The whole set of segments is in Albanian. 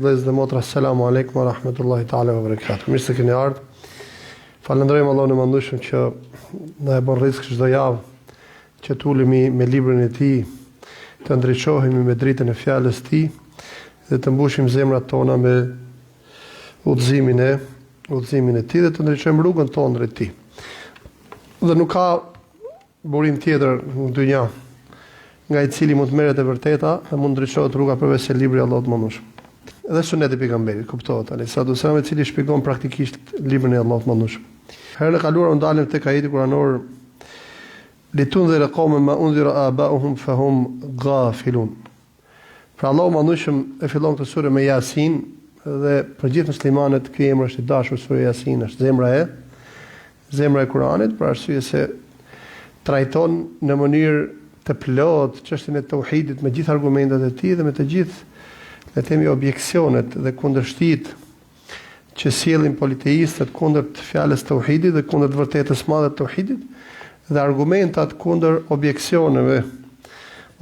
Vëllezër dhe motra, selamu alaikum wa rahmetullahi ta'ala wa barakatuh. Mirë se keni ardhur. Falenderojmë Allahun e Madhërisht që na e bën rrezik çdo javë që tulemi me librin e Tij, të ndriçohemi me dritën e fjalës së Tij dhe të mbushim zemrat tona me udhëzimin e Tij dhe të ndriçojmë rrugën tonë drejt Tij. Dhe nuk ka burim tjetër në dynja nga i cili mund të merret e vërteta dhe mund ndriçohet rruga përveç se libri i Allahut të Madhërisht. Edhe suneti pejgamberit, kuptohet, alayhi sallam, i cili shpjegon praktikisht librin e Allahut të Madhërisht. Herën e kaluar u ndalëm tek ajeti kuranor litundhira qauman ma unzira aba'uhum fahum ghafilun. Pra Allahu Madhërisht e fillon këtë sure me Yasin dhe për gjithë muslimanët ky emër është i dashur, sura Yasin është zemra e Kuranit, për arsye se trajton në mënyrë të plotë çështjen e tauhidit me gjithë argumentet e tij dhe me të gjithë le themi objeksionet dhe kundërshtit që sjellin politeistët kundër të fjalës tauhidit dhe kundër të vërtetës së madhe të tauhidit dhe argumentat kundër objeksioneve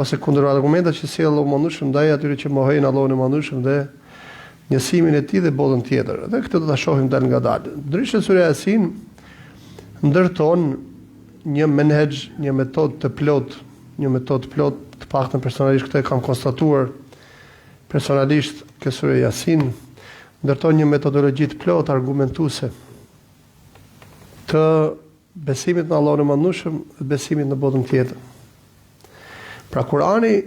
ose kundër argumentat që sjell Allahu Madhërisht ndaj atyre që mohojnë Allahun e Madhërisht dhe njësimin e Tij dhe botën tjetër. Dhe këtë do ta shohim dal ngadalë. Ndryshe sura Yasin ndërton një menhexh, një metodë të plot, të paktën personalisht këtë e kam konstatuar personalisht që sura Yasin ndërton një metodologji të plot argumentuese të besimit në Allahun e Madhërisht dhe besimit në botën tjetër. Pra Kurani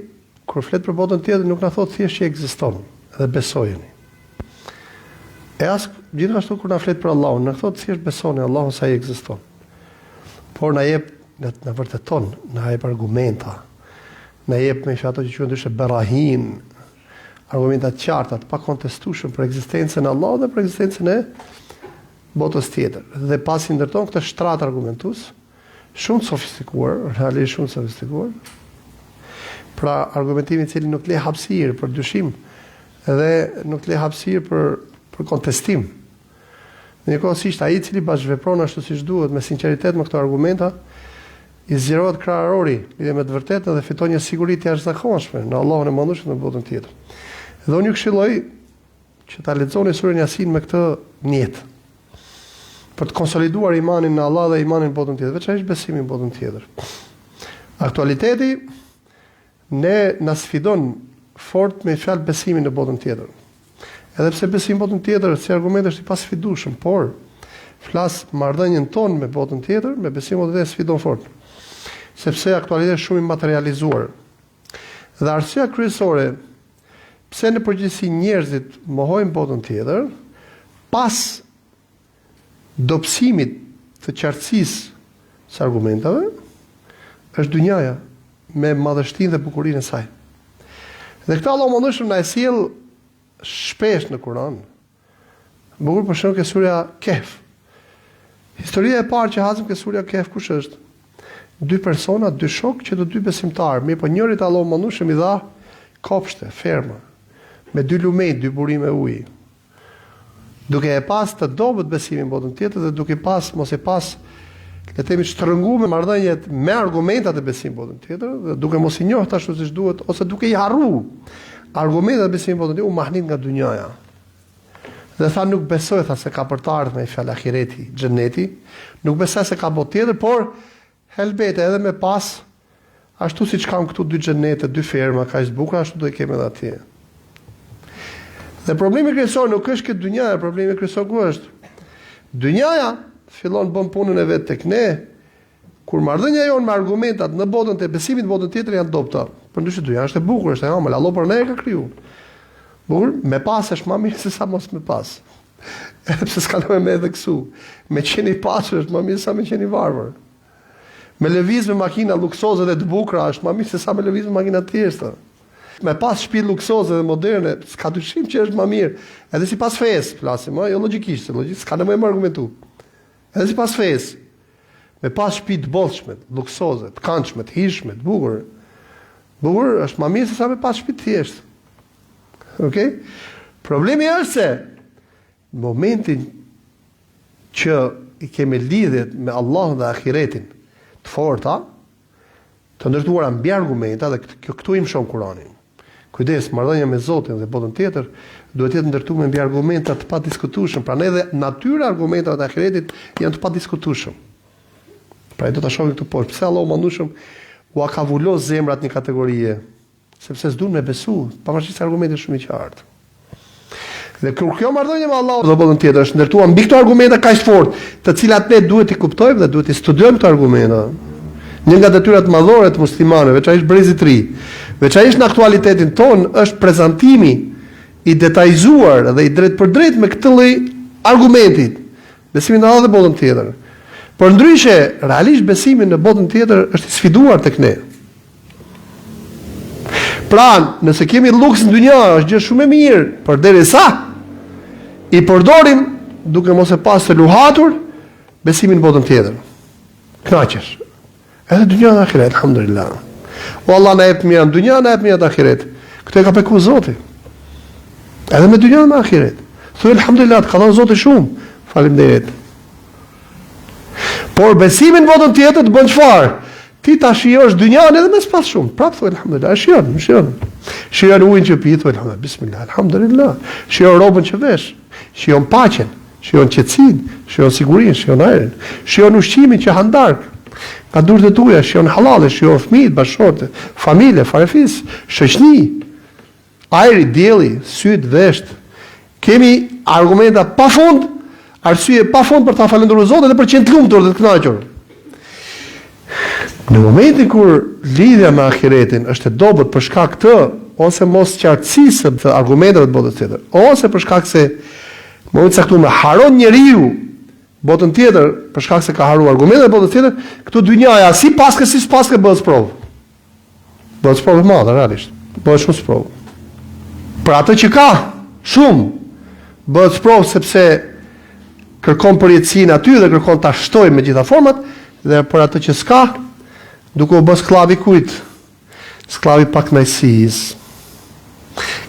kur flet për botën tjetër nuk na thot thjesht që ekziston dhe besojeni. Gjithashtu kur na flet për Allahun, na thot thjesht besoni Allahun se ai ekziston. Por na jep na vërteton, na jep argumenta, na jep me ato që quhen ndryshe barahin, argumenta të qarta, të pakontestueshme për ekzistencën e Allahut dhe për ekzistencën e botës tjetër. Dhe pasi ndërton këtë shtrat argumentues, shumë sofistikuar, realisht shumë sofistikuar, pra argumentimi i cili nuk le hapësirë për dyshim dhe nuk le hapësirë për kontestim. Njëkohësisht ai i cili bashkëvepron ashtu siç duhet me sinqeritet me këto argumenta, i zgjerohet krahërori lidhur me të vërtetën dhe fiton një siguri të jashtëzakonshme në Allahun e Madhërisht dhe në botën tjetër. Dhe unë ju këshilloj që ta lexoni surën Yasin me këtë niyet, për të konsoliduar imanin në Allah dhe imanin në botën tjetër, veçanërisht besimin në botën tjetër. Aktualiteti na sfidon fort me fjalë besimin në botën tjetër. Edhe pse besimi në botën tjetër si argument është i pasfidueshëm, por flas marrëdhënien tonë me botën tjetër, me besimin e vetë sfidon fort. Sepse aktualiteti është shumë i materializuar. Dhe arsyeja kryesore pse në përgjithësi njerëzit mohojnë botën tjetër, pas dobësimit të qartësisë së argumentave, është dynjaja me madhështinë dhe bukurinë e saj. Dhe këtë Allahu Madhërisht na e sjell shpesh në Kur'an. Bukur për shembull ke sura Kehf. Historia e parë që hasim ke sura Kehf kush është? Dy persona, dy shok që të dy besimtarë, mirë po njërit Allahu Madhërisht i dha kopshte, ferma, me dy lumej, dy burime uji. Duke e pas të dobët besimin botën tjetër dhe duke mos e pas le të themi shtrënguar me marrëdhëniet me argumentat e besimit botën tjetër dhe duke mos i njohur ashtu siç duhet ose duke i harruar argumentat e besimit botën tjetër, u mahnit nga dynjaja. Dhe tha nuk besoj se ka për të ardhur me fjalë ahireti, xheneti, nuk besoj se ka botë tjetër, por helbete edhe me pas ashtu siç kam këtu dy xhenete, dy ferma kaq të bukura, ashtu do i kemi edhe atje. Dhe problemi kryesor nuk është këtë dynjaja, problemi kryesor ku është? Dynjaja fillon bën punën e vet tek ne, kur marrëdhënia jon me argumentat në botën e besimit në botën tjetër janë dobta. Përndryshe dynjaja është e bukur, është e ëmbël, Allah për ne e ka kriju. Bukur, me pas është më mirë se sa mos me pas. Edhe pse s'ka me edhe kështu. Me qenë i pasur është më mirë se sa me qenë i varfër. Me lëviz me makina luksoze dhe të bukura është më mirë se sa me lëviz me makina të thjeshta. Me pas shtëpi luksoze dhe moderne, s'ka dyshim që është më mirë. Edhe sipas fesë, flasim, jo logjikisht, s'ka nevojë më argumentu. Edhe sipas fesë, me pas shtëpi të bollshme, luksoze, të këndshme, të hijshme, të bukur. Bukur është më mirë se sa me pas shtëpi të thjeshtë. Okej? Problemi është se në momentin që i kemi lidhjet me Allahun dhe ahiretin të forta, të ndërtuara mbi argumenta dhe këtu i mshon Kurani. Kujdes, marrëdhënia me Zotin dhe botën tjetër duhet jetë ndërtuar mbi argumenta të padiskutueshëm. Prandaj edhe natyra e argumentave të ahiretit janë të padiskutueshëm. Pra do ta shohim këtu poshtë. Pse Allahu mandueshëm u ka vulos zemrat në kategorie? Sepse s'duan me besu, pavarësisht se argumenti është shumë i qartë. Dhe kur kjo marrëdhënie me Allahun do botën tjetër është ndërtuar mbi këto argumente kaq të fortë, të cilat ne duhet i kuptojmë dhe duhet i studiojmë këto argumente. Një nga detyrat madhore të muslimanëve, veçanërisht brezit ri, veçanërisht në aktualitetin ton, është prezantimi i detajzuar dhe i drejt për drejt me këtë lloj argumentit. Besimin në Allah dhe botën tjetër. Por ndryshe, realisht besimi në botën tjetër është i sfiduar tek ne. Pra, nëse kemi luks në dynja, është gjë shumë e mirë, përderisa i përdorim duke mos e pas të luhatur besimin në botën tjetër. Kënaqesh. Edhe dynja dhe ahiret, alhamdulillah. O Allah na jep mirë në dynja, na jep mirë në ahiret. Këtë e ka peku Zoti. Edhe me dynja dhe me ahiret. Thuaj alhamdulillah, ka dhënë Zoti shumë. Faleminderit. Por besimin në botën tjetër të bën çfarë? Ti ta shijosh dynjan edhe me s'pas shumë. Prapë thuaj alhamdulillah, shijon. Shijon ujin që pi, thuaj alhamdulillah, bismillah, alhamdulillah. Shijon rrobën që vesh, shijon paqen, shijon qetësinë, shijon sigurinë, shijon ajrin, shijon ushqimin që han darkë. Ka durët e tuja, shijon halale, shijon fëmijët, bashkëshortë, familje, farefis, shoqni, ajri, dielli, syt, vesht. Kemi argumenta pafund, arsye pafund për ta falendëruar Zotin dhe për të qenë të lumtur dhe të kënaqur. Në momentin kur lidhja me ahiretin është e dobët për shkak të ose mos qartësisë të argumenteve të botës tjetër, ose për shkak se në momentin caktuar haron njeriu botën tjetër për shkak se ka haruar argumentet e botës tjetër, këtu dynjaja si paske si s'paske bëhet provë. Bëhet provë e madhe realisht. Bëhet shumë provë. Për atë që ka shumë bëhet provë sepse kërkon përjetësinë aty dhe kërkon ta shtojë me gjitha format, dhe për atë që s'ka, duke u bë sklavi kujt? Sklavi pa kënaqësisë.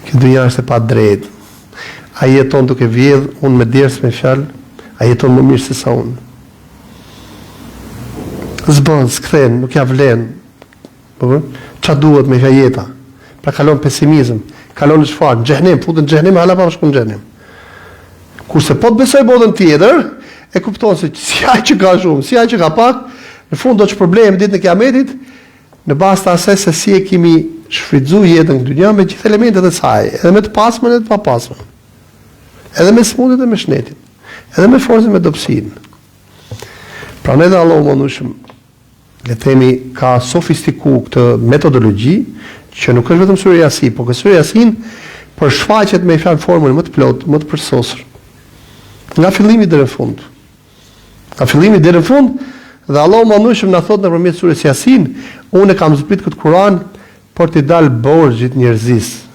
Kjo dynja është e pa drejtë. Ai jeton duke vjedh, unë me ders me fjalë, ai jeton më mirë se sa unë. S'bën, s'kthen, nuk ja vlen. Ç'a duhet me kjo jeta? Pra kalon pesimizëm, kalon në çfarë? Në xhenem, futen në xhenem, hala pa shkon në xhenem. Kurse po të besoj botën tjetër, e kupton se si ai që ka shumë, si ai që ka pak, në fund do të problem ditën e Kiametit, në bazë të asaj se si e kemi shfrytzuar jetën në dynjë me gjithë elementet e saj, edhe me të pasmën edhe të papasmën. Edhe me smundjet dhe me shnetin, edhe me forcën me dobësinë. Prandaj dhe Allahu mëndueshëm, le të themi, ka sofistikuar këtë metodologji që nuk është vetëm sura Yasin, por që sura Yasin përshfaqet me fjalë formën më të plotë, më të përsosur. Nga fillimi deri në fund. Nga fillimi deri në fund, dhe Allahu mëndueshëm na thot nëpërmjet surës Yasin, unë kam zbrit këtë Kur'an për t'i dalë borxhit njerëzisë.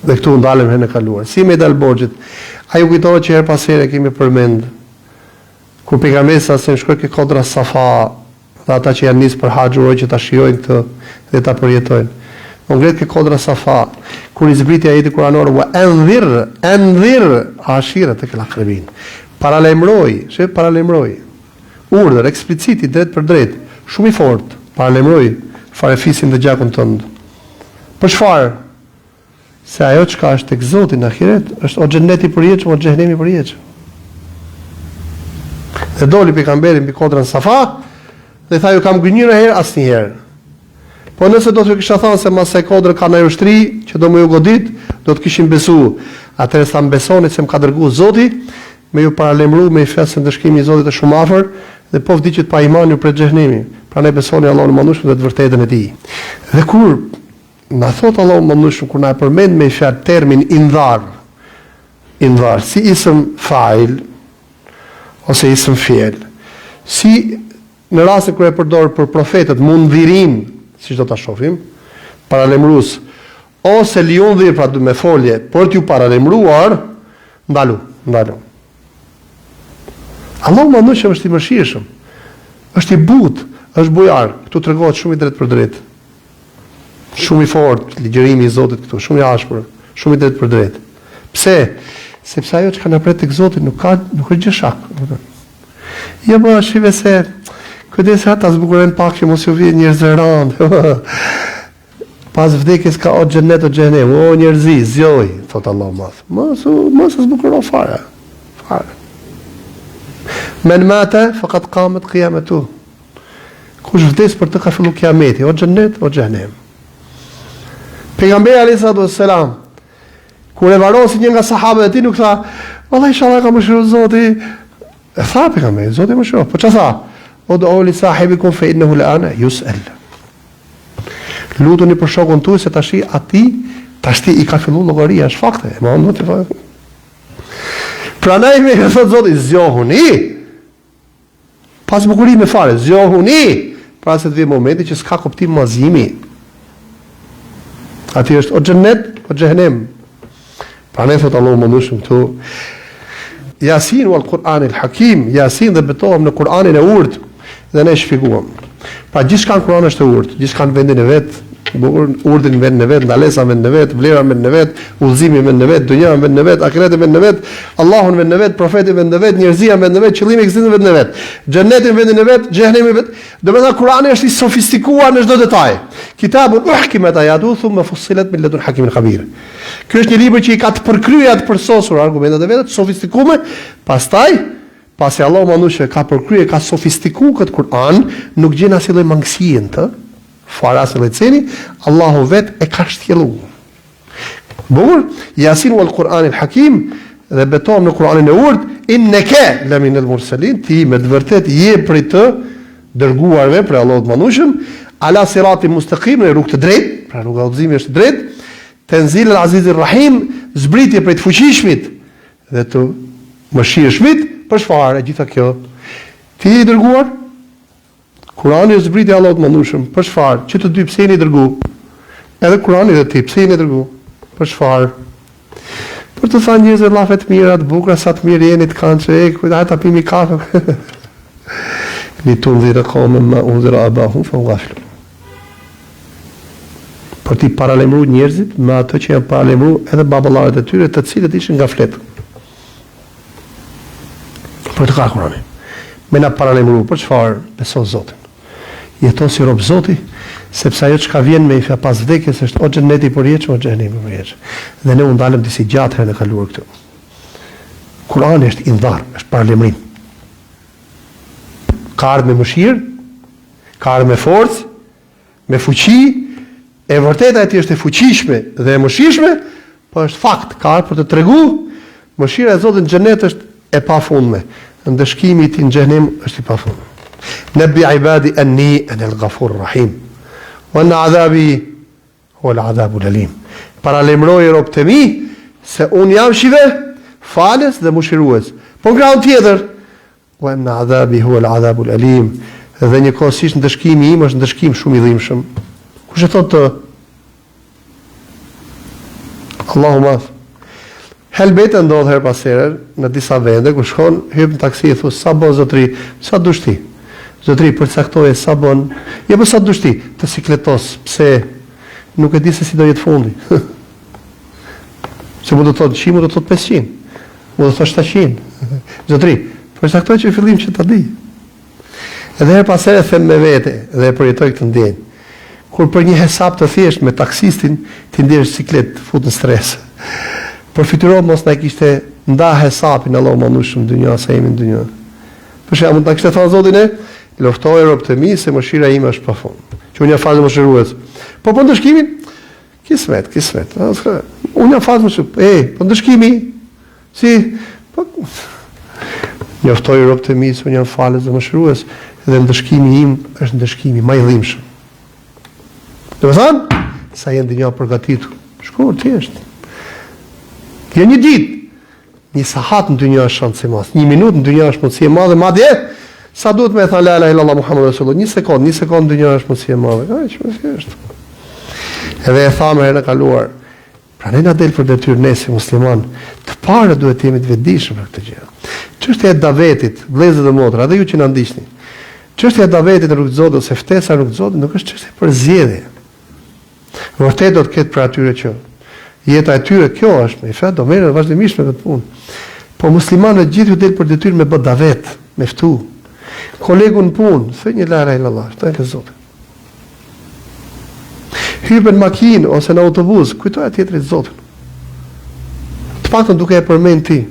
Dhe këtu ndalem herën e kaluar. Si me dal borxhit? Ai u kujtohet që her pas here kemi përmend kur pejgamberi sa se shkoi ke kodra Safa, dhe ata që janë nisë për haxh uroj që ta shijojnë këtë dhe ta përjetojnë. U ngret ke kodra Safa, kur i zbriti ajeti kuranor wa anzir ashiratak al-aqrabin. Paralajmëroi. Urdhër eksplicit i drejt për drejt, shumë i fortë, paralajmëroi farefisin dhe gjakun tënd. Për çfarë? Se ajo çka është tek Zoti në ahiret është o xheneti i përjetshëm, o xhenemi i përjetshëm. Dhe doli pejgamberi mbi kodrën Safa dhe tha ju kam gënjur herë asnjëherë. Po nëse do të kisha thënë se mas së kodrë ka ndonjë ushtri që do më ju godit, do të kishin besuar. Atëherë sa mbesoni se më ka dërguar Zoti, me ju paralajmëruar me fesën e dëshkimit të Zotit të shumë afër dhe po vdiqet pa iman ju për xhenemi. Prandaj besoni Allahun e mëndueshëm dhe të vërtetën e tij. Dhe kur na thot Allahu e mëndueshëm, kur na e përmend me fjalë termin indhar si ism fa'il ose ism fi'l, si në rastin kur e përdor për profetët mundhirin, siç do ta shohim, paralajmërues, ose liundhir pra me folje, por t'ju paralajmëruar, ndalu. Allahu mëndueshëm është i mëshirshëm, është i butë, është bujar, këtu tregohet shumë i drejt për drejt. Shumë i fortë ligjërimi i Zotit këtu, shumë i ashpër, shumë i drejt për drejt. Pse? Sepse ajo që ka na pret tek Zoti nuk është gjë shak. Jo më shive se kujdes ata zbukuren pak që mos ju vijë njerëz rënd. Pas vdekjes ka o xhenet o xhenem, o njerëzi, zjoj. thot Allahu madh. Mos e zbukuro fare. Men mata faqad qamat qiyamatuh. Kush vdes për të ka fillu kiameti, o xhennet o xhenem. Pejgamberi alayhis salam kur e varosi një nga sahabët e tij nuk tha, "Wallahi inshallah ka mëshiruar Zoti." E tha pejgamberi, Zoti mëshiroft. Po çfarë tha? Ud'u li sahibikum fa innahu al'ana yus'al. Lutuni për shokun tuaj se tash i ka filluar llogaria, është fakte, më vonë të fal. Pranaj me thot Zoti, zgjohuni. Pas bukurime fare, zgjohuni. Pra se të vijë momenti që s'ka kuptim mazimi. Ati është o xhennet o xhenem. Pranaj thot Allahu më ndushëm këtu. Yasin wal Quran al Hakim, Yasin dhe betohem në Kur'anin e urtë dhe ne shpjeguam. Pra gjithçka në Kur'an është e urtë, gjithçka në vendin e vet, urdhën në vendin e vet, ndalesa në vendin e vet, vlera në vendin e vet, udhëzimi në vendin e vet, dunja në vendin e vet, akireti në vendin e vet, Allahu në vendin e vet, profeti në vendin e vet, njerëzia në vendin e vet, qëllimi i ekzistimit në vendin e vet, xheneti në vendin e vet, xhenemi në vet. Domethënë Kur'ani është i sofistikuar në çdo detaj. Kitabun uhkimat ayatuhu thumma fussilat min ladun hakimin khabir. Ky është një libër që i ka të përkryer të përsosur argumentet e vetë, sofistikuar, pasi Allahu manushë ka përkryer, ka sofistikuar këtë Kur'an, nuk gjen asnjë lloj mangësie në të. Fara se leceni, Allahu vet e ka shtjelluar. Bukur, Yasin wal Quran al Hakim, dhe betohem në Kur'anin e urtë, inneke la min al mursalin, ti me të vërtet je prej të dërguarve për Allahut manushëm, ala siratin mustaqim, në rrugë të drejtë, pra rruga e udhëzimit është drejt, tanzil al aziz ar rahim, zbritje prej të fuqishmit dhe të mëshirshmit, për çfarë gjitha kjo? Ti je i dërguar? Kurani është zbritja e Allahut mëndueshëm. Për çfarë? Që të dy pse jeni dërgu? Edhe Kurani dhe ti pse jeni dërgu? Për çfarë? Për të thënë njerëzve llafe të mira, të bukura, sa të mirë jeni të kanë çe, kujt ta pimi kafe. Li tunzira qawman ma unzira abahum fa ghafilun. Për ti paralemru njerëzit me atë që janë paralemru edhe baballarët e tyre, të cilët ishin nga flet. Për të ka Kurani. Me na paralemru për çfarë? Beso Zotin. Jeton si rob Zoti, sepse ajo çka vjen me i pas vdekjes është o xheneti përjetshëm o xhenemi përjetshëm. Dhe ne u ndalëm disi gjatë herën e kaluar këtu. Kurani është indhar, është paralemrim. Ka ardhur me mëshirë, ka ardhur me forcë, me fuqi, e vërteta e tij është e fuqishme dhe e mëshirshme, po është fakt, ka ardhur për të treguar mëshira e Zotit në xhenet është e pafundme. Ndëshkimi i tij në xhenem është i pafundm. Nabi ibadi anni ana al-ghafur rahim. Wa anna adhabi huwa al-adhabu al-alim. Paralemroj robët e mi se un jam shive, falës dhe mëshirues. Po nga tjetër, wa anna adhabi huwa al-adhabu al-alim. Dhe njëkohësisht ndëshkimi im është ndëshkim shumë i dhimbshëm. Kush e thotë? Allahu madh. Helbete ndodh her pas here në disa vende ku shkon, hyp në taksi e thos sa bën zotri, sa dush ti? Zotri përcaktoje sa bën. Jo po sa dush ti? Të sikletos, pse nuk e di se si do jetë fundi. Se mund të thotë 100, mund të thotë 500. Mund të thotë 700. Zotri, përcaktoj që fillim që ta di. Edhe her pas here them me vete dhe e përjetoj këtë ndjenjë. Kur për një hesap të thjesht me taksistin, ti ndjesh siklet, fut në stres. Përfituron mos na kishte nda hesapin Allahu më shumë në dynjë sa jemi në dynjë. Për shembull, ta kishte thënë Zoti ne, luftoj robët e mi se mëshira ime është pafund. Që unë jam fazë mëshirues. Po ndëshkimin, kismet. Unë jam fazë mëshirues. Po ndëshkimi, si, po luftoj robët e mi se unë jam falës dhe mëshirues, dhe ndëshkimi im është ndëshkimi më i dhimbshëm. Do të thonë, sa janë dynjë përgatitur. Shkurt thjesht. Jo një ditë, një sahat në dynjë është shantse e madhe, një minutë në dynjë është mundësi e madhe, madje sa duhet me thënë la ilaha illallah Muhammadur Rasulullah, një sekond në dynjë është mundësi e madhe. Aq më është. Edhe e thamë herën e kaluar. Pra ne na del për detyrë ne si musliman, të parë duhet të jemi të vetëdijshëm për këtë gjë. Çështja e davetit, vëllezër dhe motra, edhe ju që na ndiqni. Çështja e davetit në rrugt të Zotit ose ftesa në rrugt të Zotit nuk është çështje për zgjedhje. Vërtet do të ketë për atyre që jeta e tyre kjo është, me fat do merren vazhdimisht me këtë punë. Po muslimanët gjithë u del për detyrë me bë davet, me ftu. Kolegu në punë, thë një la ilaha illallah, thënë Zoti. Hypen makinë ose në autobus, kujtoja tjetrit Zotin. paktën duke e përmend ti.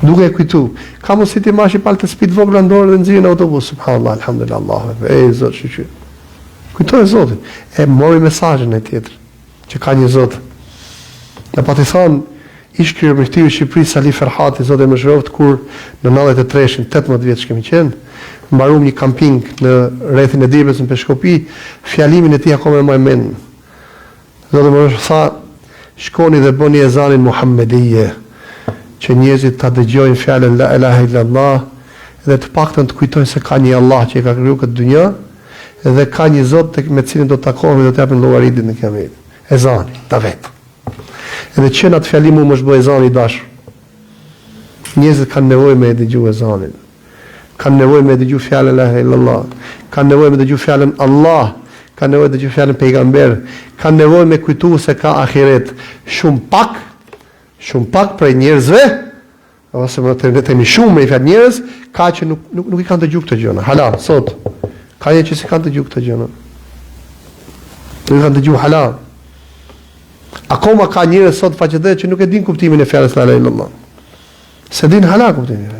Duke e kujtu. Ka mos si ti marrësh i palë të spit vogla në dorë dhe nxjerrën në autobus. Subhanallahu, alhamdulillah, Allahu. Ej Zot, shqyr. Kujtoj Zotin. E mori mesazhin e tjetër që ka një Zot. Në pati thonë, ish kryeministri i Shqipërisë Sali Ferhati, Zoti më shëroft, kur në 93-shin, 18 vjeç kemi qenë, mbaruam një kamping në rrethin e Dibrës në Peshkopi, fjalimin e tij akoma më e mend. Zoti më tha, shkoni dhe bëni ezanin Muhammedije, që njerëzit ta dëgjojnë fjalën la ilaha illallah dhe të paktën të kujtojnë se ka një Allah që e ka krijuar këtë dynjë dhe ka një Zot me cilin do të takohemi dhe të japin llogaritë në kiamet. Ezani, ta vetë. Edhe që në atë fjalim mu më shbë ezani i dashur. Njerëzit kanë nevojë me e dëgju ezanin. Kanë nevojë me e dëgju fjalën la ilaha illallah. Kanë nevojë me dëgju fjalën Allah. Kanë nevojë me dëgju fjalën pejgamber. Kanë nevojë me kujtu se ka ahiret. Shumë pak prej njerëzve, ose më të themi shumë me i fjalë njerëz, ka që nuk i kanë dëgju këtë gjëna. Hala, sot. Ka një që si kanë dëgju këtë gjëna. Nuk i kanë dëgju hala. Akoma ka njerëz sot faqetë që nuk e din kuptimin e fjalës la ilaha illallah. Se din hala kuptimin.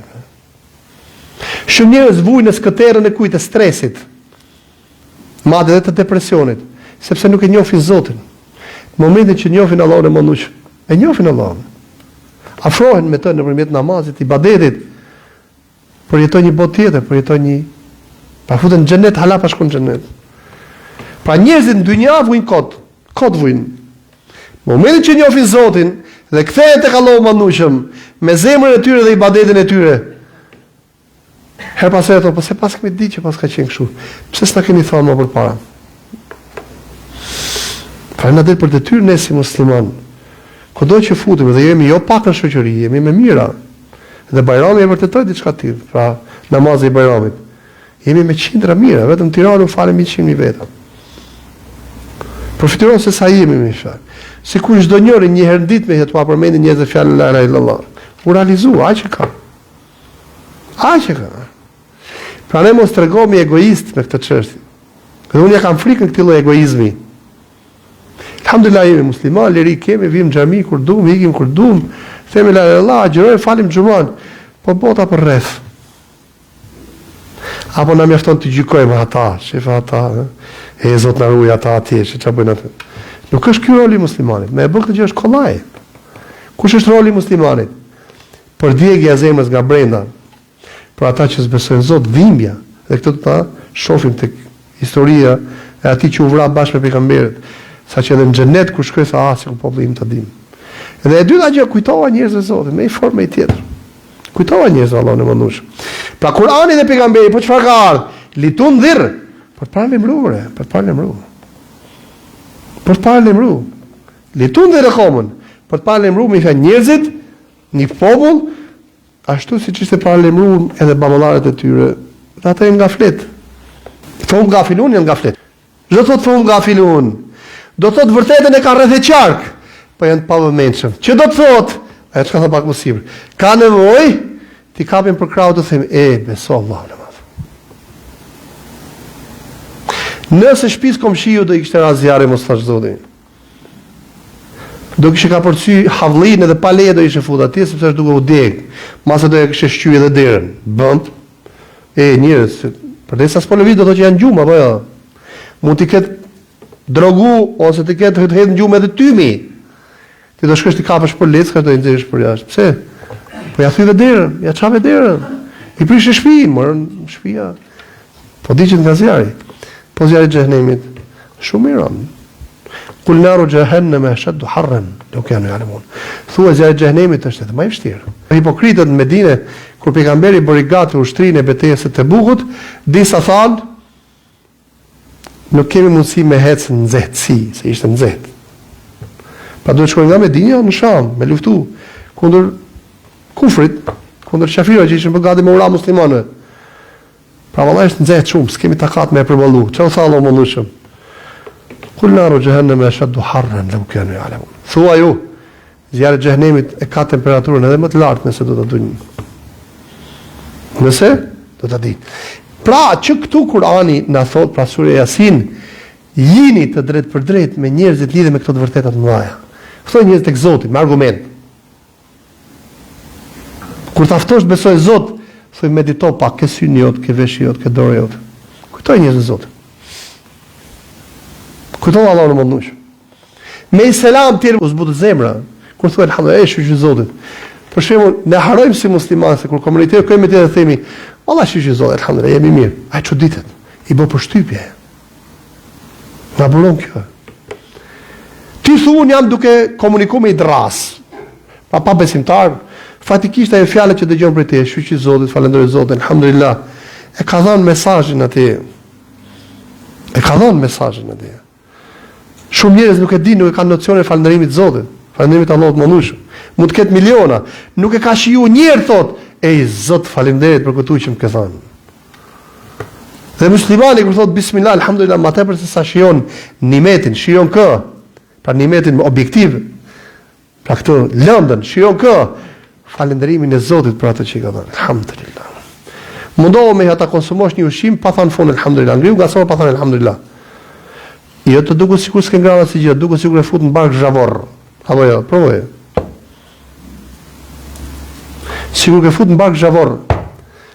Shumë njerëz vujnë në skëterën e kujt, të stresit, madje edhe të depresionit, sepse nuk e njohin Zotin. Në momentin që njohin Allahun e Madhëshëm, e njohin Allahun. Afrohen me të nëpërmjet namazit, ibadetit, përjetojnë një botë tjetër, përjetojnë një pa futen në xhenet, hala pa shkon në xhenet. Pra njerëzit në dynja vujnë kot vujnë. Në momentin që njohin Zotin dhe kthehen tek Allahu i Madhëshëm me zemrën e tyre dhe ibadetin e tyre, her pas herë thonë, po se pas kemi ditë që pas ka qenë kështu. Pse s'na keni thënë më përpara? Pra na del për detyrë ne si musliman. Kudo që futemi dhe jemi jo pak në shoqëri, jemi me mira. Dhe Bajrami e vërtetoi diçka të tillë, pra namazi i Bajramit. Jemi me qindra mira, vetëm në Tiranë falem 100.000 veta. Përfitojmë se sa jemi me fjalë. Sikur çdo njeri një herë ditë me të përmendin njerëz fjalën la ilaha illallah. U realizua, aq e ka. Aq e ka. Pra ne mos tregohemi egoist me këtë çështje. Dhe unë ja kam frikën këtij lloji egoizmi. Alhamdulillah jemi musliman, liri kemi, vim në xhami kur duam, ikim kur duam, themi la ilaha illallah, agjërojmë, falim xhuman, po bota për rreth. Apo na mjafton të gjykojmë ata, shefa ata, e Zot na ruaj ata atje, ç'a bëjnë ata. Nuk është ky roli i muslimanit, me e bë këtë gjë është kollaj. Kush është roli i muslimanit? Përdjegja e zemrës nga brenda. Për ata që s'besojnë Zot, dhimbja, dhe këtë ta shohim tek historia e atij që u vra bashkë me pejgamberët, saqë edhe në xhenet kur shkoi sa si ku populli im ta dim. Dhe e dyta gjë, kujtova njerëzve Zotit me një formë tjetër. Kujtova njerëzve Allahun e Madhëshëm. Pra Kurani dhe pejgamberi, po çfarë ka ardhur? Litun dhirr, për të parë lemrure, për të parë lemru. Për të parë lemru. Litun dhirr qomën, për të parë lemru me fjalë njerëzit, një popull, ashtu siç ishte parë lemru edhe baballarët e tyre. Ata janë ngaflet. Thon ngafilun janë ngaflet. Çdo thot thon ngafilun. Do thot vërtetën e ka rreth e qark, po janë pa vëmendshëm. Që do të thot? Ajo çka tha pak më sipër. Ka nevojë ti kapim për krau të them, beso Allahun e Madh. Nëse shtëpis komshiu do i kishte ra zjarri mos thash Zotin. Do kishte ka përcy havllin edhe pa leje do ishte fut atje sepse është duke u deg. Mase do e kishte shqyr edhe derën. Bëm. Njerëz, përderisa s'po lëviz do të thotë që janë gjumë apo jo. Mund t'i ketë drogu ose të ketë hedhë në gjumë edhe tymi. Ti do shkosh ti kapësh për leckë, do i nxjerrësh për jashtë. Pse? Po ja thyve derën, ja çave derën. I prishë shtëpinë, morën shtëpia. Po diçet nga zjarri. Po zjarri i xhenemit shumë i rënd. Kul naru jahannam ashaddu harran, do kanë ya'lamun. Thuaj zjarri i xhenemit është edhe më i vështirë. Hipokritët në Medinë kur pejgamberi bëri gati ushtrinë e betejës së Tebukut, disa thanë nuk kemi mundësi me hecë në nxehtësi, se ishte nxehtë. Pa duhet shkojnë nga Medinja në Sham, me luftu kundër kufrit, kundër qafirëve që ishin për gati me ura muslimane. Pra vallai është nxehtë shumë, s'kemi takat me e përballu. Çfarë tha Allahu Madhëshëm? Kul naru jahannam ashaddu harran law kanu ya'lamun. Thuaj ju, zjarri i xhenemit e ka temperaturën edhe më të lartë nëse do ta dujnë. Nëse do ta di. Pra që këtu Kurani na thot pra sura Yasin, jini të drejt për drejt me njerëzit lidhe me këto të vërteta të mëdha. Këto njerëz tek Zoti me argument. Kur ta ftosh besoj Zot, thuj medito pak, ke syni jot, ke veshi jot, ke dorë jot. Kujtoj njerëz Zot. Kujtoj Allahun e mënduar. Me i selam tjerë u zbutë zemra. Kur thuaj alhamdulillah, shqyqy Zotit. Për shembull, ne harrojmë si muslimanë se kur komuniteti kemi të themi, Allah shqyqy Zotit, alhamdulillah, jemi mirë. Ai çuditet. I bë përshtypje. Na buron kjo. Ti thua unë jam duke komunikuar me i dras. Pa besimtar, fatikisht ajo fjalë që dëgjon prej te, shqyqy Zotit, falenderoj Zotin, alhamdulillah. E ka dhënë mesazhin atij. E ka dhënë mesazhin atij. Shumë njerëz nuk e dinë, nuk e kanë nocionin e falënderimit të Zotit, falënderimit Allahut mëndueshëm. Mund të ketë miliona, nuk e ka shiju njerë thot, ej Zot, faleminderit për këtu që më ke thënë. Dhe muslimani kur thot bismillah, alhamdulillah, më tepër se sa shijon nimetin, shijon kë, pra nimetin objektiv, pra këtë lëndën, shijon kë, falënderimin e Zotit për atë që ka thënë. Alhamdulillah. Mundohu me ata konsumosh një ushqim pa thënë fund alhamdulillah, ngriu gazo pa thënë alhamdulillah. Jo të duket sikur s'ke ngrana si gjë, duket sikur e fut në bark zhavor. Apo jo, provoj. Sigur ke fut në bark zhavor.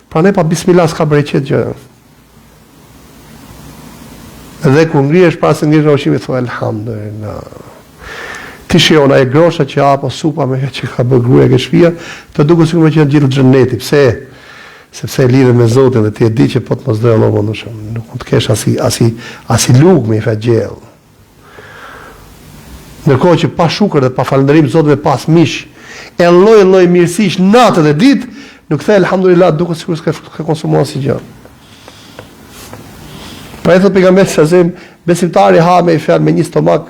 Pra ne pa bismillah s'ka bereqet gjë. Edhe kur ngrihesh pas se ngrihesh në ushqim thua alhamdulillah. Ti shijon ai grosha që apo supa me që ka bë gruaja ke shtëpia, të duket sikur më që gjithë xheneti. Pse? Sepse e lidhe me Zotin dhe ti e di që po të mos dojë Allahu mëndueshëm. Nuk mund të kesh asi lugë me fat gjell. Ndërkohë që pa shukër dhe pa falënderim Zotit dhe pas mish, e lloj mirësish natë dhe ditë, nuk the alhamdulillah duket sikur s'ka konsumuar si gjë. Pra e thot pejgamberi sa besimtari ha me fjalë me një stomak,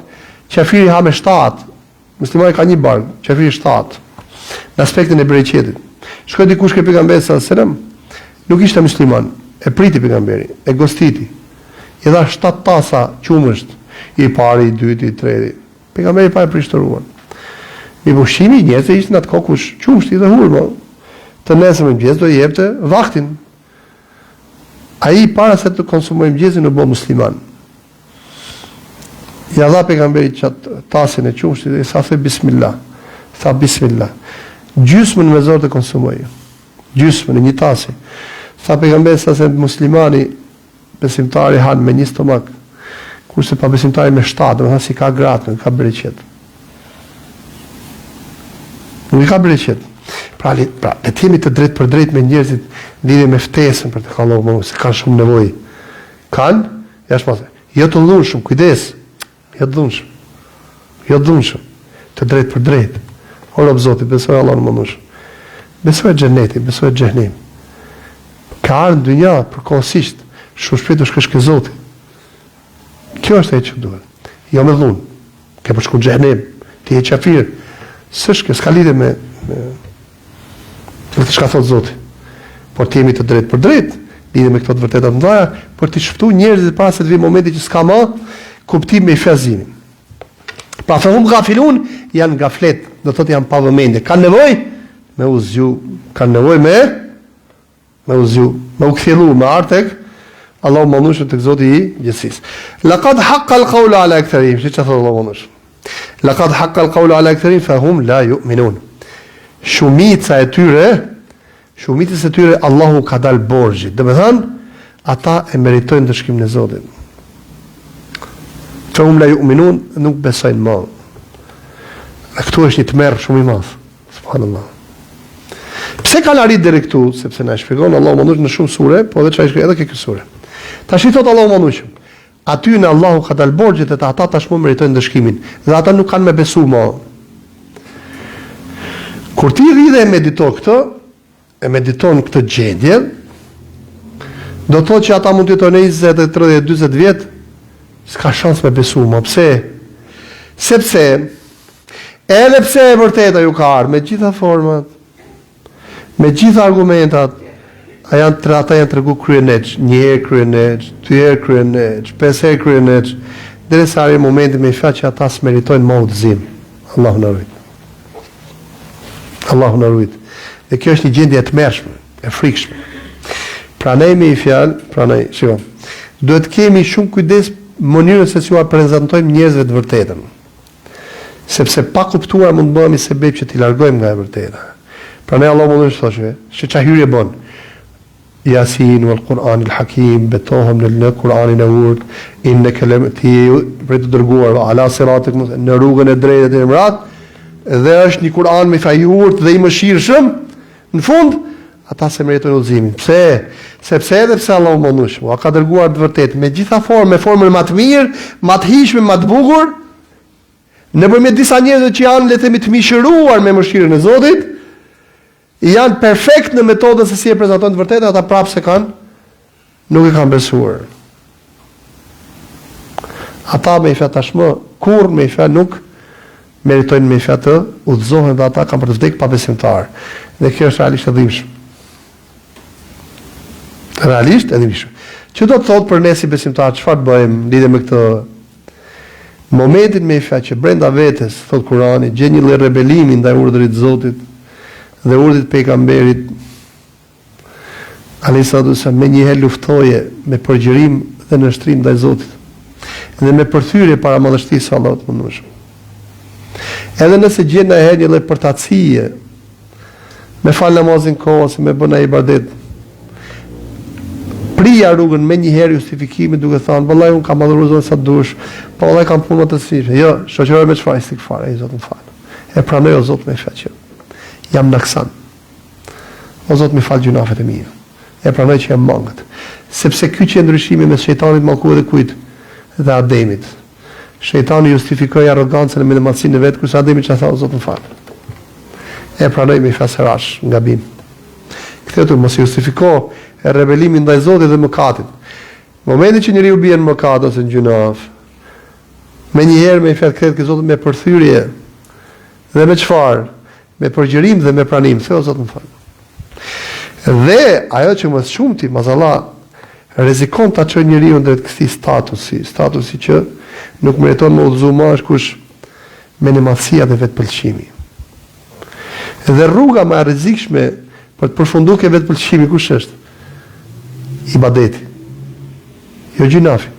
qafiri ha me 7. Muslimani ka një bark, qafiri 7. Në aspektin e bereqetit. Shkoi dikush ke pejgamberi sa selam, nuk ishte musliman, e priti pejgamberi, e gostiti. I dha 7 tasa qumësht, i pari, i dyti, i treti. Pejgamberi pa e prishtëruan. Mi pushimi njerëzve ishte në atë kohë kush qumështi dhe hurma. Të nesër me mëngjes do i jepte vaktin. Ai para se të konsumojë mëngjesin u bë musliman. Ja dha pejgamberi çat tasin e qumështit dhe sa the bismillah. Tha bismillah. Gjysmën me zor të konsumoj. Gjysmën e një tasi. Tha pejgamberi sa se muslimani besimtari han me një stomak. Kurse pa besimtari me 7, domethënë si ka gratë, nuk ka bereqet. Nuk ka bereqet. Pra le të jemi të drejtë për drejtë me njerëzit lidhje me ftesën për të Allahu, se kanë shumë nevojë. Kanë? Jashtë jo të dhunshëm, kujdes. Jo të dhunshëm. Jo të dhunshëm. Të drejtë për drejtë. O rob Zotit, besoj Allahun mëndueshëm. Besoj xhenetin, besoj xhehenim. Ka ardhur në dynja përkohësisht, shumë shpejt është shkë Zotit. Kjo është e që duhet. Jo me dhunë. Ke për shku në xhehenim, ti e qafir. S'është, s'ka lidhe me të shka thot Zoti. Por ti jemi të drejtë për drejtë, lidhe me këto të vërtetat të mëdha, për të shpëtu njerëzit para se të vijë momenti që s'ka më kuptim me fjazimin. Pra fahum gafilun janë gaflet, do thotë janë pa vëmendje. Kanë nevojë me u zgju, kanë nevojë me u zgju, me u kthjellu me artek. Allahu mëndueshëm tek Zoti i gjithësisë. Laqad haqqa al-qawlu ala aktharihim, siç thotë Allahu mëndueshëm. Laqad haqqa al-qawlu ala aktharihim fahum la yu'minun. Shumica e tyre Allahu ka dal borxhi. Domethënë, ata e meritojnë dëshkimin e Zotit. Fahum la yu'minun, nuk besojnë më. Dhe këtu është një tmerr shumë i madh. Subhanallah. Pse kanë arrit deri këtu? Sepse na shpjegon Allahu mëndueshëm në shumë sure, po edhe çfarë shkruaj edhe këtë sure. Tash i thot Allahu mëndueshëm. Aty në Allahu ka dal borxhet e ata tashmë meritojnë dëshkimin. Dhe ata nuk kanë me besu më. Kur ti rridhe e mediton këtë gjendje, do të thotë që ata mund të jetojnë 20, 30, 40 vjet, s'ka shans me besu më. Pse? Sepse edhe pse e vërteta ju ka ardhur me gjitha format, me gjitha argumentat, ata janë tregu kryeneç, 1 herë kryeneç, 2 herë kryeneç, 5 herë kryeneç, derisa arrin momenti me fat që ata s'meritojnë më udhëzim. Allahu na ruaj. Allahu na ruaj. Dhe kjo është një gjendje e tmerrshme, e frikshme. Pranoj me i fjalë, shikoj. Duhet kemi shumë kujdes mënyrën se si u prezantojmë njerëzve të vërtetën. Sepse pa kuptuar mund të bëhemi sebeb që t'i largojmë nga e vërteta. Prandaj Allah më thoshë, se çfarë hyrje bën. Yasin wal Quran al Hakim, betohem në Kur'anin e urt, innaka lam ti për të dërguar ala siratik në rrugën e drejtë të emrat, dhe është një Kur'an me faj urt dhe i mëshirshëm, në fund ata se meritojnë udhëzimin. Pse? Sepse edhe pse Allahu mëndush, ka dërguar të vërtet me gjitha formë, me formën më të mirë, më të hijshme, më të bukur, nëpërmjet disa njerëzve që janë le të themi të mishëruar me mëshirën e Zotit, janë perfekt në metodën se si e prezantojnë të vërtetë, ata prapë se nuk e kanë besuar. Ata me i fjalë tashmë, kur me i fjalë nuk meritojnë me i fjalë të udhëzohen dhe ata kanë për të vdekur pa besimtar. Dhe kjo është realisht e dhimbshme. Realisht e dhimbshme. Që do të thotë për ne si besimtar, çfarë të bëjmë lidhje me këtë momentin me i fjalë që brenda vetes, thot Kurani, gjen një lloj rebelimi ndaj urdhrit të Zotit dhe urdhrit pejgamberit alayhi me njëherë luftoje me përgjërim dhe nështrim ndaj Zotit dhe me përthyrje para madhështisë së Allahut mëndueshëm. Edhe nëse gjen një herë një lloj përtatësie me fal namazin kohës, me bën ai ibadet, prija rrugën me një herë justifikimit duke thënë vallahi un kam madhuruar sa dush, po vallahi kam punë të sfidshme. Jo, shoqëroj me çfarë istighfar, ai Zot më fal. E pranoj o Zot me faqe. Jam naksan. O Zot më fal gjunafet e mia. E pranoj që jam mangët. Sepse ky që ndryshimi mes shejtanit mallku dhe kujt dhe Ademit. Shejtani justifikoi arrogancën e mendimasinë e vet kur Ademi çfarë tha o Zot më fal. E pranoj me fasarash gabim. Kthetu mos justifiko rebelimin ndaj Zotit dhe mëkatit. Në momentin që njeriu bie në mëkat ose në gjunaf, menjëherë me fjalë kthehet ke Zoti me përthyrje dhe me çfarë? Me përgjërim dhe me pranim, se o Zot më fal. Dhe ajo që më shumti, mazallah, rrezikon ta çojë njeriu drejt këtij statusi që nuk meriton më udhëzu më është kush mendimësia dhe vetpëlqimi. Dhe rruga më e rrezikshme për të përfunduar ke vetpëlqimi kush është? Ibadeti. Jo gjunafi,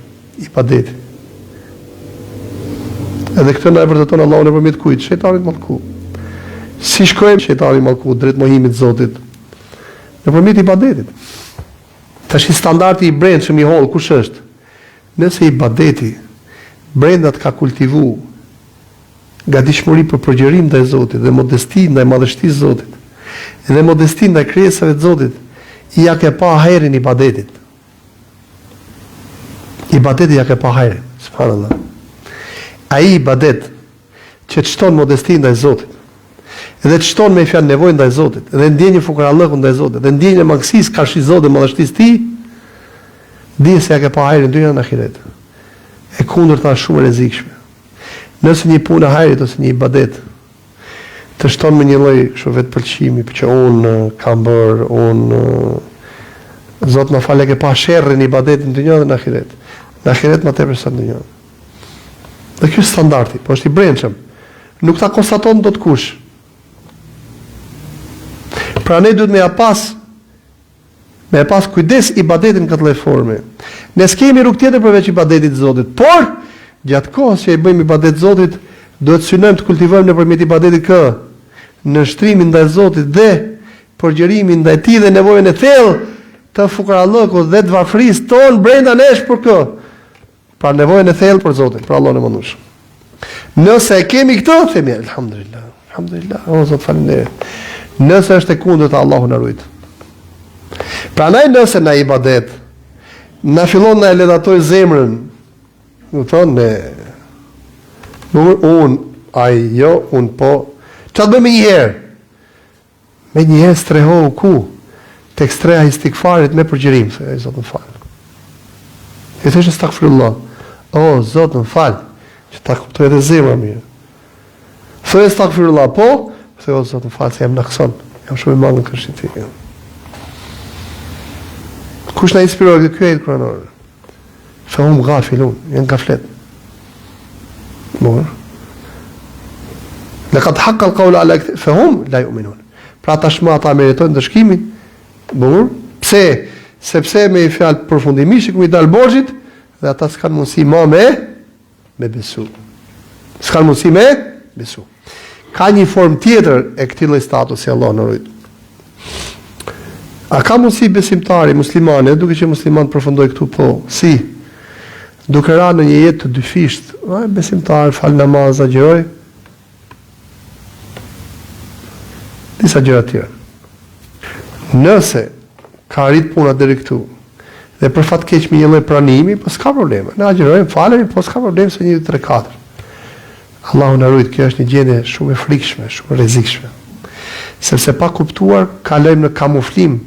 ibadeti. Edhe këtë na e vërteton Allahu nëpërmjet kujt? Shejtanit mallku. Si shkojmë shejtani mallku drejt mohimit të Zotit? Nëpërmjet ibadetit. Tash standardi i brendshëm i holl kush është? Nëse ibadeti brenda të ka kultivuar gatishmëri për përgjërim ndaj Zotit dhe modesti ndaj madhështisë së Zotit, dhe modesti ndaj krijesave të Zotit, ja ke pa hajrin ibadetit. Ibadeti ja ke pa hajrin, subhanallah. Ai ibadet që të shton modesti ndaj Zotit, dhe të shton me fjalë nevojë ndaj Zotit, dhe ndjenjë fukarallëku ndaj Zotit, dhe ndjenjë mangësisë karshi Zotit dhe madhështisë të tij, di se ja ke pa hajrin dynja në ahiret. E kundërta është shumë e rrezikshme. Nëse një punë hajrit ose një ibadet të shton me një lloj kështu vetpëlqimi, që unë kam bërë, Zot më fal, e ke pa sherrin e ibadetit në dynjë dhe në ahiret. Në ahiret më tepër se në dynjë. Dhe ky është standardi, po është i brendshëm. Nuk ta konstaton dot kush. Pra ne duhet me pas kujdes ibadetin këtë lloj forme. Ne s'kemi rrugë tjetër përveç ibadetit të Zotit, por gjatë kohës që i bëjmë ibadet të Zotit, duhet synojmë të kultivojmë nëpërmjet ibadetit në shtrimin ndaj Zotit dhe përgjërimin ndaj Tij dhe nevojën e thellë të fukarallëkut dhe të varfërisë tonë brenda nesh për kë. Pra nevojën e thellë për Zotin, për Allahun e mëndueshëm. Nëse e kemi këtë, themi alhamdulillah, alhamdulillah, o Zot falënderit. Nëse është e kundërta, Allahu na ruaj. Prandaj nëse na ibadet na fillon na ledatoj zemrën, do thonë unë po çfarë bëjmë një herë? Me një herë strehohu ku? Tek streha i istighfarit me përgjërim, se ai Zot më fal. E thësh astaghfirullah. O Zot më fal, që ta kuptoj edhe zemra mirë. Thoj astaghfirullah, po, thoj o Zot më fal, se jam nakson. Jam shumë i mangët kështu ti. Kush na inspiroi këtë ajet kuranor? Fahum ghafilun, janë gaflet. Bon. Laqad haqqa al-qawlu ala fahum la yu'minun. Pra tashmë ata meritojnë dëshkimin. Bon. Pse? Sepse me fjalë përfundimisht që i dal borxhit dhe ata s'kan mundësi më me besu. S'kan mundësi me besu. Ka një formë tjetër e këtij lloji statusi, Allah na ruaj. A ka mundësi besimtari, muslimani, duke që musliman përfundoj këtu, po, si? Duke ra në një jetë të dyfisht, besimtar, fal namaz, agjeroj, disa gjëra tjera. Nëse ka arrit puna deri këtu, dhe për fat keq me një lloj pranimi, po s'ka probleme. Ne agjerojmë, falemi, po s'ka problem se 1, 2, 3, 4. Allahu na ruaj, kjo është një gjendje shumë e frikshme, shumë e rrezikshme. Sepse pa kuptuar, kalojmë në kamuflim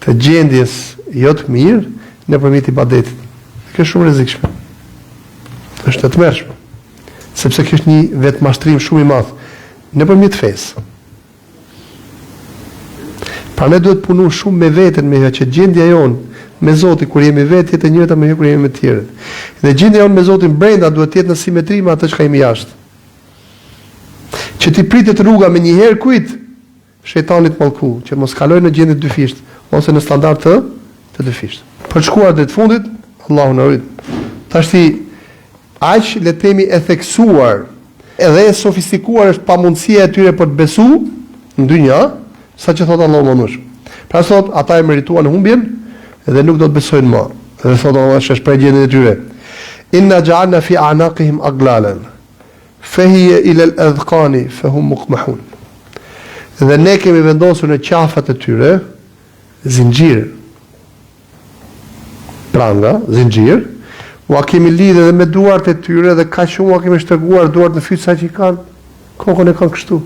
të gjendjes jo të mirë nëpërmjet ibadetit. Kjo është shumë rrezikshme. Është e tmerrshme. Sepse kjo është një vetmashtrim shumë i madh nëpërmjet fesë. Pra ne duhet punu shumë me veten, me që gjendja jonë me Zotin kur jemi vetë jetë e njëjta me kur jemi me të tjerët. Dhe gjendja jonë me Zotin brenda duhet të jetë në simetri me atë që jemi jashtë. Që ti pritet rruga me një herë kujt shejtanit mallku, që mos kaloj në gjendje dyfisht ose në standard të dyfisht. Për shkuar deri të fundit, Allahu na rrit. Tashti aq le të themi e theksuar edhe e sofistikuar është pamundësia e tyre për të besuar në dynja, saqë thot Allahu më nush. Pra thot ata e merituan humbjen dhe nuk do të besojnë më. Dhe thot Allah është për gjendjen e tyre. Inna ja'alna fi a'naqihim aglalan fa hiya ila al-adhqani fa hum muqmahun. Dhe ne kemi vendosur në qafat e tyre zinxhir. Pranga, zinxhir. Ua kemi lidhur edhe me duart e tyre dhe kaq shumë ua kemi shtrëguar duart në fytyrë sa që kanë kokën e kanë kështu.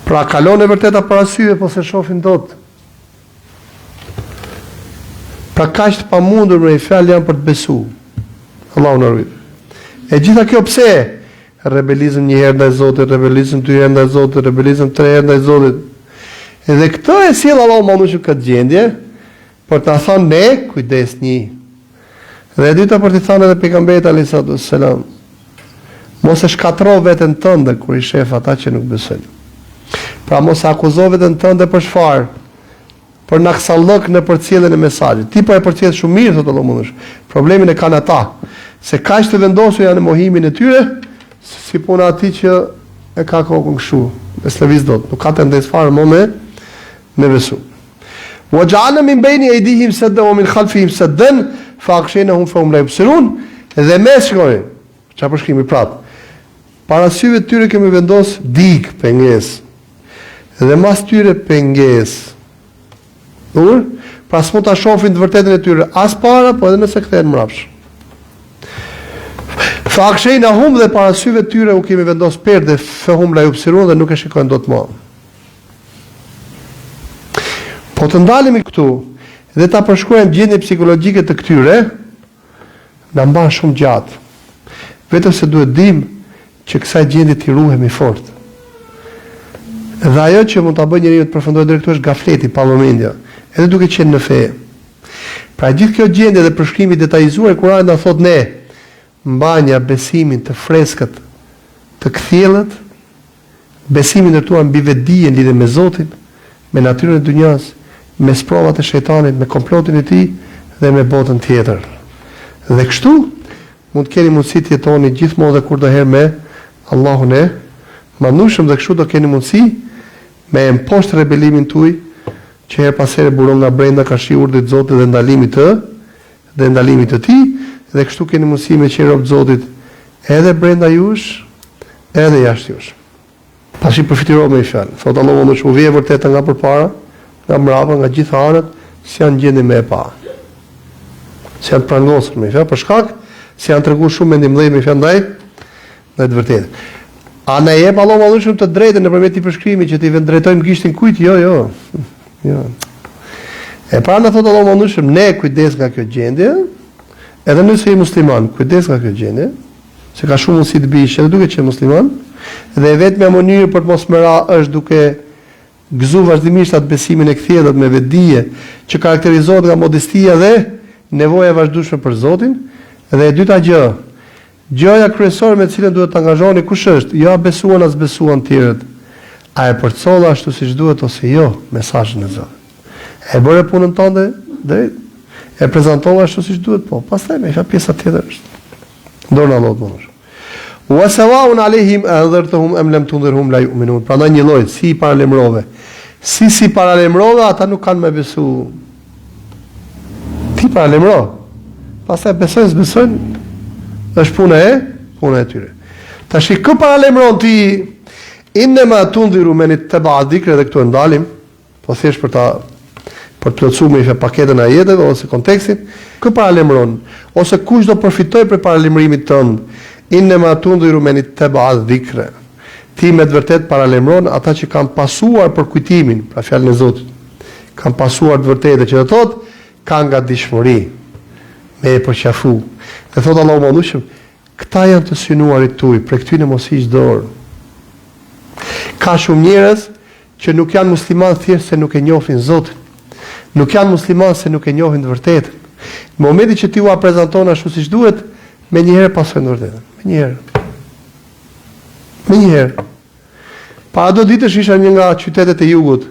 Pra kalon e vërteta para syve, po se shohin dot. Pra kaq të pamundur me fjalë janë për të besuar. Allahu na ruaj. E gjitha kjo pse? Rebelizëm një herë ndaj Zotit, rebelizëm 2 herë ndaj Zotit, rebelizëm 3 herë ndaj Zotit. Edhe këtë e sjell Allahu më shumë këtë gjendje, për ta thënë ne, kujdesni. Dhe e dyta për të thënë edhe pejgamberit alayhi salam, mos e shkatërro veten tënde kur i shef ata që nuk besojnë. Pra mos akuzo veten tënde për çfarë? Për naksallok në përcjelljen e mesazhit. Ti po e përcjell shumë mirë, thotë Allahu më shumë. Problemin e kanë ata, se kaq të vendosur janë në mohimin e tyre, si puna atij që e ka kokën kështu, me slaviz dot, nuk ka tendencë fare më me besu. Wa ja'alna min bayni aydihim saddan wa min khalfihim saddan fa aghshaynahum fa hum la yubsirun. Dhe mes shkojnë. Çfarë përshkrimi prap? Para syve të tyre kemi vendos dig, pengesë. Dhe mas tyre pengesë. Pra s'mund ta shohin të vërtetën e tyre as para, po edhe nëse kthehen mbrapsht. Fa aghshaynahum dhe para syve të tyre u kemi vendos perde, fa hum la yubsirun dhe nuk e shikojnë dot më. Po të ndalemi këtu dhe ta përshkruajmë gjendjen psikologjike të këtyre, na mban shumë gjatë. Vetëm se duhet dim që kësaj gjendje t'i ruhemi fort. Dhe ajo që mund ta bëjë njeriu të përfundojë drejt këtu është gafleti, pallëmendja, edhe duke qenë në fe. Pra gjithë kjo gjendje dhe përshkrimi detajzuar Kurani na thot ne, mbanja besimin të freskët, të kthjellët, besimin ndërtuar mbi vetdijen lidhur me Zotin, me natyrën e dunjas, me sprovat e shejtanit, me komplotin e tij dhe me botën tjetër. Dhe kështu mund të keni mundësi të jetoni gjithmonë dhe kurdoherë me Allahun e Madhnueshëm dhe kështu do keni mundësi me impost rebelimin tuaj që her pas here buron nga brenda ka shi urdhit të Zotit dhe ndalimit të tij dhe kështu keni mundësi me qenë rob të Zotit edhe brenda jush edhe jashtë jush. Pasi përfitiro me fjalë. Thot Allahu më shumë vije vërtet nga përpara, nga mbrapa, nga gjitha anët, si janë gjendje me e pa. Si janë prangosur me fjalë për shkak se janë treguar shumë mendim dhej me fjalë ndaj të vërtetë. A ne jep Allahu më shumë të drejtën nëpërmjet i përshkrimit që ti vendrejtojmë gishtin kujt? Jo. E para na thot Allahu më shumë ne kujdes nga kjo gjendje, edhe nëse je musliman, kujdes nga kjo gjendje, se ka shumë mundësi të bish edhe duke qenë musliman. Dhe vetmja mënyrë për të mos mëra është duke gëzuar vazhdimisht atë besimin e kthjellët me vetdije që karakterizohet nga modestia dhe nevoja e vazhdueshme për Zotin. Dhe e dyta gjëja kryesore me të cilën duhet të angazhoni kush është? Jo besuan as besuan të tjerët. A e përcolla ashtu siç duhet ose jo mesazhin e Zotit? E bëre punën tënde drejt? E prezantova ashtu siç duhet? Po, pastaj më ka pjesa tjetër është. Dorë Allahut më. Wa sawa'un 'alayhim anzartahum am lam tunzirhum la yu'minun. Prandaj një lloj si i paralajmërove. Si paralemrove, ata nuk kanë me besu. Ti paralemro. Pastaj besojnë, s'besojnë, është puna e tyre. Tash kë paralemron ti innema tundhiru men ittaba dhikra, dhe këtu e ndalim, po thjesht për të plotësuar me paketën e ajeteve ose kontekstin, kë paralemron ose kush do përfitoj për paralemrimit tënd. Innema tundhiru men ittaba dhikra. Ti me të vërtet paralemron ata që kanë pasuar për kujtimin, pra fjalën e Zotit. Kanë pasuar të vërtetë që do thotë kanë gatishmëri me e përqafu. Dhe thotë Allahu Madhushëm, këta janë të synuarit tuaj, për këtyre mos hiq dorë. Ka shumë njerëz që nuk janë musliman thjesht se nuk e njohin Zotin. Nuk janë musliman se nuk e njohin të vërtetën. Në momentin që ti u prezanton ashtu siç duhet, menjëherë pasojnë të vërtetën. Menjëherë. Para do ditësh isha një nga qytetet e jugut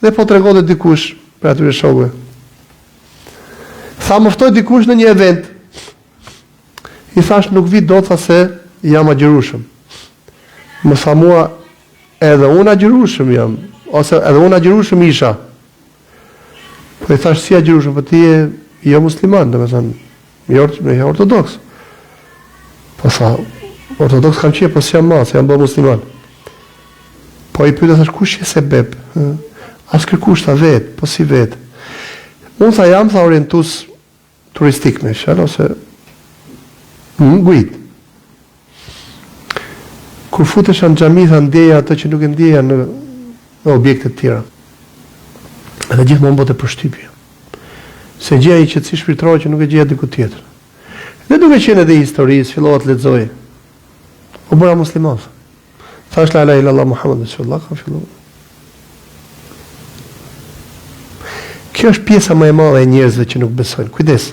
dhe po tregonte dikush për atyre shokëve. Tha më ftoi dikush në një event. I thash nuk vi dot, tha se jam agjërueshëm. Më tha mua edhe unë agjërueshëm jam, ose edhe unë agjërueshëm isha. Po i thash si agjërueshëm, po ti je jo musliman, domethënë jo ortodoks. Po tha ortodoks kam qenë, po si jam ma, se jam bërë musliman. Po i pyeta thash kush je sebeb? As kërkush ta vet, po si vet. Unë tha jam orientues turistik me shal ose guid. Kur futesh në xhami tha ndjeja atë që nuk e ndjeja në objekte të tjera. Edhe gjithmonë bëte përshtypje. Se gjeja i qetësi shpirtërore që nuk e gjeja diku tjetër. Dhe duke qenë edhe historisë, fillova të lexoj. U bëra musliman. Thash la ilaha illallah Muhammadur Rasulullah, kam filluar. Kjo është pjesa më e madhe e njerëzve që nuk besojnë. Kujdes.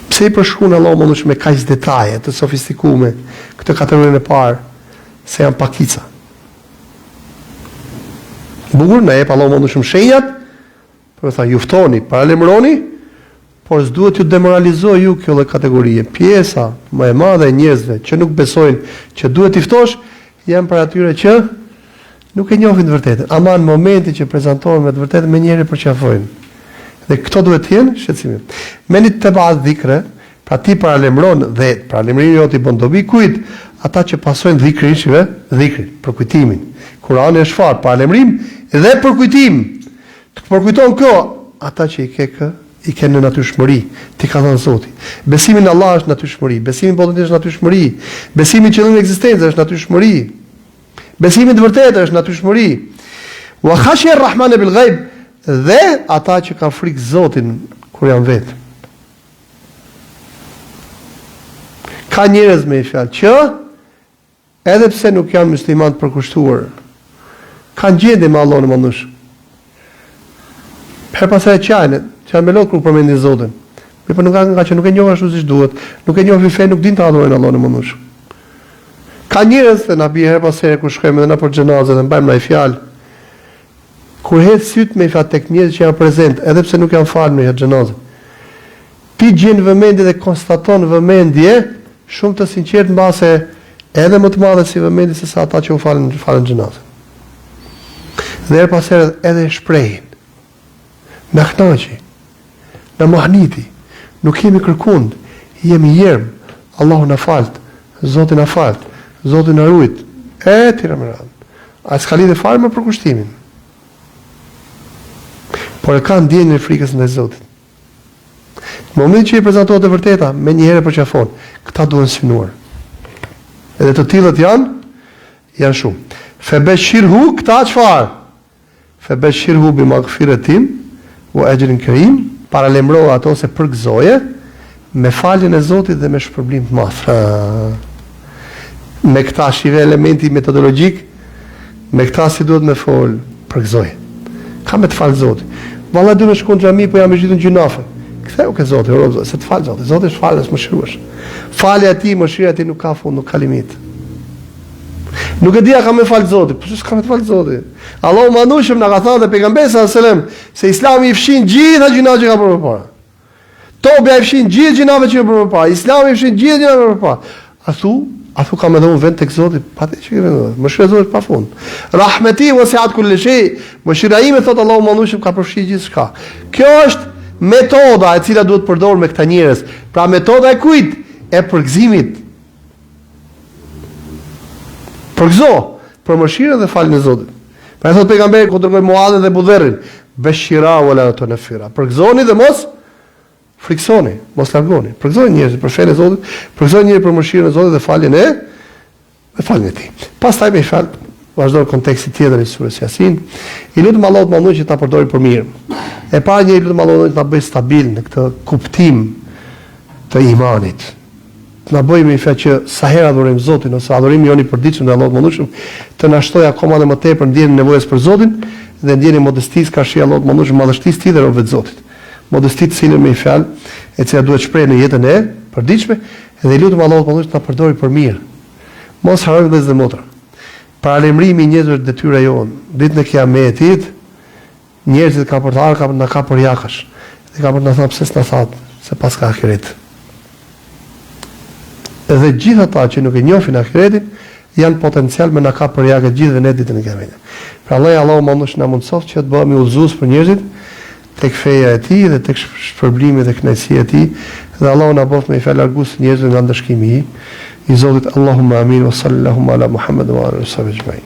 Pse i përshkruan Allahu Madhushëm me kaq detaje të sofistikuara këtë kategorinë e parë se janë pakica. Bukur na jep Allahu Madhushëm shenjat, por tha ju ftoni, paralemroni, por s'duhet ju demoralizoj ju kjo lloj kategorie. Pjesa më e madhe e njerëzve që nuk besojnë që duhet i ftosh, janë për atyre që nuk e njohin të vërtetën. Ama në momentin që prezantohen me të vërtetën, menjëherë përqafojnë. Dhe këto duhet të jenë shqetësime. Menit të ba dhikre, pra ti paralemron dhe paralemrimi jot i bën dobi kujt? Ata që pasojnë dhikrin, për kujtimin. Kurani është fat paralemrim dhe për kujtim. Të përkujton kjo, ata që i kanë në natyrshmëri, ti ka thënë Zoti. Besimi në Allah është natyrshmëri, besimi në botën është natyrshmëri, besimi në qëllimin e ekzistencës është natyrshmëri. Besimi të vërtetë është natyrshmëri. Wa khashya ar-Rahman bil ghaib, dhe ata që kanë frikë Zotin kur janë vetë. Ka njerëz me fjalë që edhe pse nuk janë musliman të përkushtuar, kanë gjendje me Allahun e Madhushëm. Per pasaj çajnë me lot kur përmendin Zotin. Po nuk ka që nuk e njohin ashtu siç duhet, nuk e njohin fen, nuk din të adhurojnë Allahun e Madhushëm. Ka njerëz që na bie her pas here kur shkojmë edhe në për xhenazë dhe mbajmë ndaj fjalë. Kur hedh syt me fat tek njerëz që janë prezent, edhe pse nuk janë falë me xhenazë. Ti gjen vëmendje dhe konstaton vëmendje shumë të sinqert mbase edhe më të madhe si vëmendje se sa ata që u falën xhenazën. Dhe her pas here edhe shprehin. Në knaqi, në mahniti, nuk jemi kërkund, jemi jerm, Allahu na falt, Zoti na falt, Zoti na rujt, tira më radhë. A s'ka lidhje fare me përkushtimin. Por e ka ndjenjën e frikës ndaj Zotit. Në moment që i prezantohet e vërteta, menjëherë përqafon, këta duhen synuar. Edhe të tillët janë shumë. Febeshirhu, këta çfarë? Febeshirhu bi maghfiratin wa ajrin karim, paralemro ato se përgëzoje me faljen e Zotit dhe me shpërblim të madh. Me këta shive elementi metodologjik, me këta si duhet me fol, përgëzoje. Ka me të falë Zotit. Valla du me shkon të xhami, po jam e gjithë në gjunafe. Ktheu ke Zoti, se të falë Zoti. Zoti është falës, më shruash. Falja e ti, mëshira e ti nuk ka fund, nuk ka limit. Nuk e dia ka me falë Zoti, po s'ka me të falë Zoti. Allahu Madhushëm na ka thënë te pejgamberi sallallahu alajhi wasallam se Islami i fshin gjitha gjunat që ka bërë më parë. Toba i fshin gjithë gjunat që ka bërë më parë. Islami i fshin gjithë gjunat që ka bërë më parë. A thu A thu kam edhe unë vend tek Zoti, pati që vend. Mëshira e Zotit pafund. Rahmeti wasi'at kulli shay. Mëshira ime thot Allahu mandushim ka përfshirë gjithçka. Kjo është metoda e cila duhet përdorur me këta njerëz. Pra metoda e kujt? E përgëzimit. Përgëzo për mëshirën dhe faljen e Zotit. Pra thot pejgamberi kur dërgoi Muadhin dhe Budherrin, bashira wala tunfira. Përgëzoni dhe mos friksoni, mos largoni. Përgëzoni njerëzit për fenë e Zotit, përgëzoni njerëzit për mëshirën e Zotit dhe faljen e tij. Pastaj me fal, vazhdon konteksti tjetër i surës Yasin. I lutem Allahut mëndoj që ta përdori për mirë. E para një lutem Allahut që ta bëj stabil në këtë kuptim të imanit. Na bëjmë i fat që sa herë adhurojmë Zotin ose adhurimi joni i përditshëm ndaj Allahut mëndoj të na shtojë akoma dhe më tepër ndjenjën nevojës për Zotin dhe ndjenjën modestisë ka shi Allahut mëndoj madhështisë tij dhe robët e Zotit. Modesti të cilën me i fjalë e cila duhet shprehë në jetën e përditshme dhe lutem Allahut mëndoj të na përdori për mirë. Mos harrojmë vëllezër dhe motra. Paralajmërimi i njerëzve detyra jon. Ditën e Kiametit njerëzit kanë për të ardhur na ka për jakësh. Dhe ka për të na thënë pse s'na thatë se pas ka ahiret. Edhe gjithë ata që nuk e njohin ahiretin janë potencial me na ka për jakë gjithë ne ditën e Kiametit. Pra Allahu mëndosh na mundsoft që të bëhemi udhëzues për njerëzit tek feja e tij dhe tek shpërblimi dhe kënaqësia e tij dhe Allahu na bëf me falargus njerëzve nga ndëshkimi i Zotit. Allahumma amin wa sallallahu ala Muhammad wa ala alihi wa sahbihi.